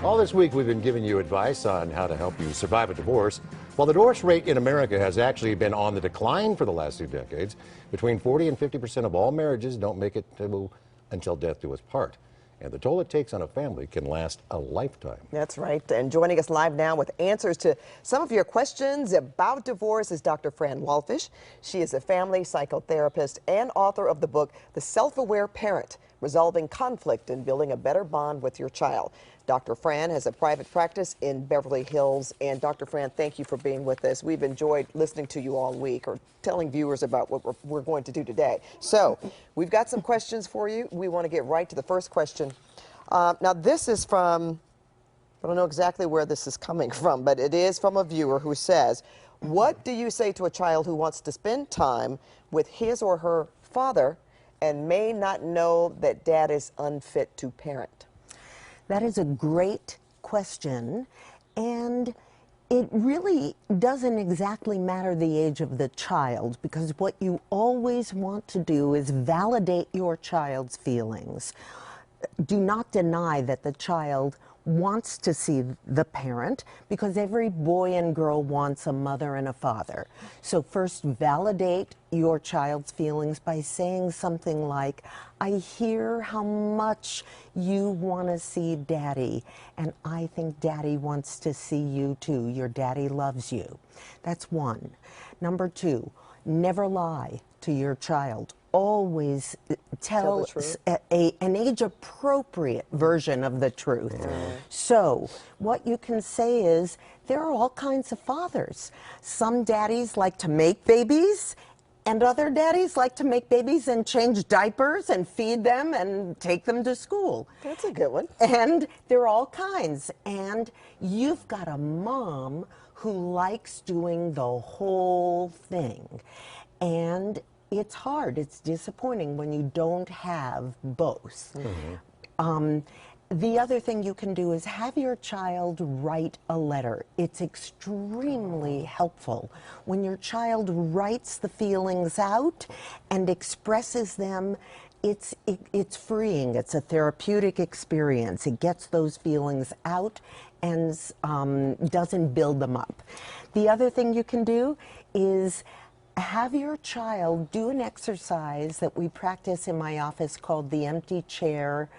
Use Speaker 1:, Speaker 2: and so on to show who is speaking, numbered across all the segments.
Speaker 1: All this week, we've been giving you advice on how to help you survive a divorce. While the divorce rate in America has actually been on the decline for the last 2 decades, between 40 and 50% of all marriages don't make it to until death do us part. And the toll it takes on a family can last a lifetime.
Speaker 2: That's right. And joining us live now with answers to some of your questions about divorce is Dr. Fran Walfish. She is a family psychotherapist and author of the book, The Self-Aware Parent: Resolving Conflict and Building a Better Bond with Your Child. Dr. Fran has a private practice in Beverly Hills. And Dr. Fran, thank you for being with us. We've enjoyed listening to you all week, or telling viewers about what we're going to do today. So we've got some questions for you. We want to get right to the first question. Now, this is from, I don't know exactly where this is coming from, but it is from a viewer who says, what do you say to a child who wants to spend time with his or her father and may not know that dad is unfit to parent?
Speaker 3: That is a great question, and it really doesn't exactly matter the age of the child, because what you always want to do is validate your child's feelings. Do not deny that the child wants to see the parent, because every boy and girl wants a mother and a father. So first, validate your child's feelings by saying something like, I hear how much you want to see daddy, and I think daddy wants to see you too. Your daddy loves you. That's one. Number two, never lie to your child. Always tell an age-appropriate version of the truth. So what you can say is, there are all kinds of fathers. Some daddies like to make babies, and other daddies like to make babies and change diapers and feed them and take them to school.
Speaker 2: That's a good one.
Speaker 3: And there are all kinds. And you've got a mom who likes doing the whole thing. And it's hard, it's disappointing when you don't have both. The other thing you can do is have your child write a letter. It's extremely helpful. When your child writes the feelings out and expresses them, it's freeing. It's a therapeutic experience. It gets those feelings out and doesn't build them up. The other thing you can do is have your child do an exercise that we practice in my office called the empty chair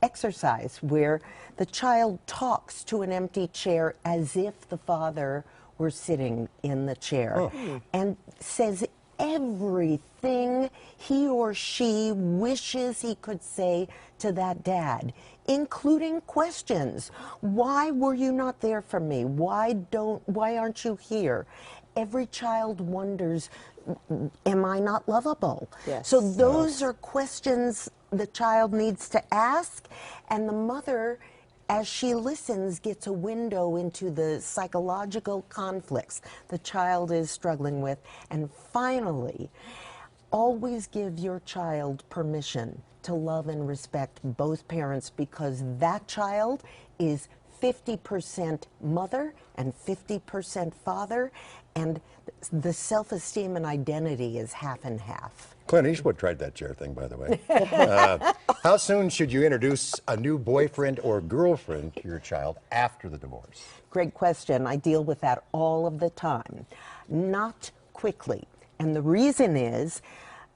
Speaker 3: exercise, where the child talks to an empty chair as if the father were sitting in the chair and says everything he or she wishes he could say to that dad, including questions. Why were you not there for me? Why aren't you here? Every child wonders, am I not lovable?
Speaker 2: Yes.
Speaker 3: So those are questions the child needs to ask, and the mother, as she listens, gets a window into the psychological conflicts the child is struggling with. And finally, always give your child permission to love and respect both parents, because that child is 50% mother and 50% father, and the self-esteem and identity is half and half.
Speaker 1: Clint Eastwood tried that chair thing, by the way. How soon should you introduce a new boyfriend or girlfriend to your child after the divorce?
Speaker 3: Great question. I deal with that all of the time. Not quickly. And the reason is,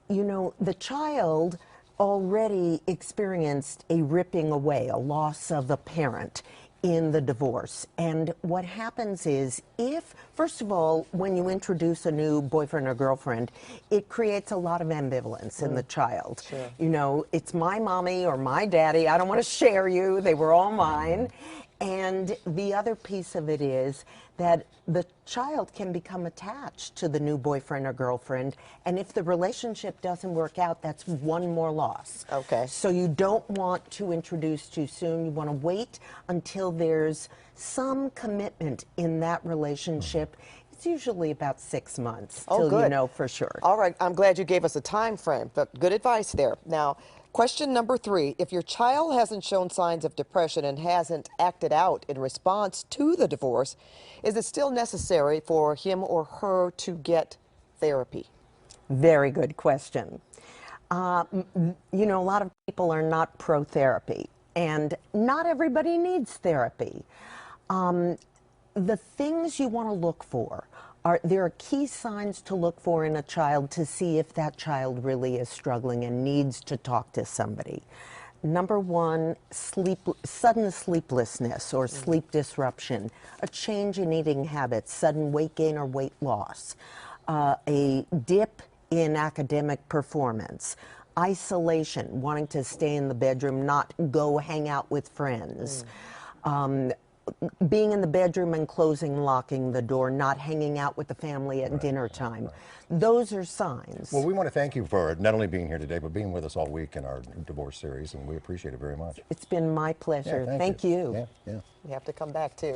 Speaker 3: you know, the child already experienced a ripping away, a loss of a parent in the divorce. And what happens is, if, first of all, when you introduce a new boyfriend or girlfriend, it creates a lot of ambivalence in the child.
Speaker 2: Sure.
Speaker 3: You know, it's my mommy or my daddy, I don't want to share you, they were all mine. And the other piece of it is that the child can become attached to the new boyfriend or girlfriend, and if the relationship doesn't work out, that's one more loss.
Speaker 2: Okay.
Speaker 3: So you don't want to introduce too soon. You want to wait until there's some commitment in that relationship. It's usually about 6 months till you know for sure.
Speaker 2: All right, I'm glad you gave us a time frame, but good advice there. Now, question number 3, if your child hasn't shown signs of depression and hasn't acted out in response to the divorce, is it still necessary for him or her to get therapy?
Speaker 3: Very good question. You know, a lot of people are not pro-therapy, And not everybody needs therapy. The things you want to look for there are key signs to look for in a child to see if that child really is struggling and needs to talk to somebody. Number one, sudden sleeplessness or sleep disruption, a change in eating habits, sudden weight gain or weight loss, a dip in academic performance, isolation, wanting to stay in the bedroom, not go hang out with friends. Being in the bedroom and closing, locking the door, not hanging out with the family at dinner time. Those are signs.
Speaker 1: Well, we want to thank you for not only being here today, but being with us all week in our divorce series, and we appreciate it very much.
Speaker 3: It's been my pleasure.
Speaker 1: Yeah,
Speaker 3: thank you.
Speaker 1: Yeah.
Speaker 2: You have to come back too.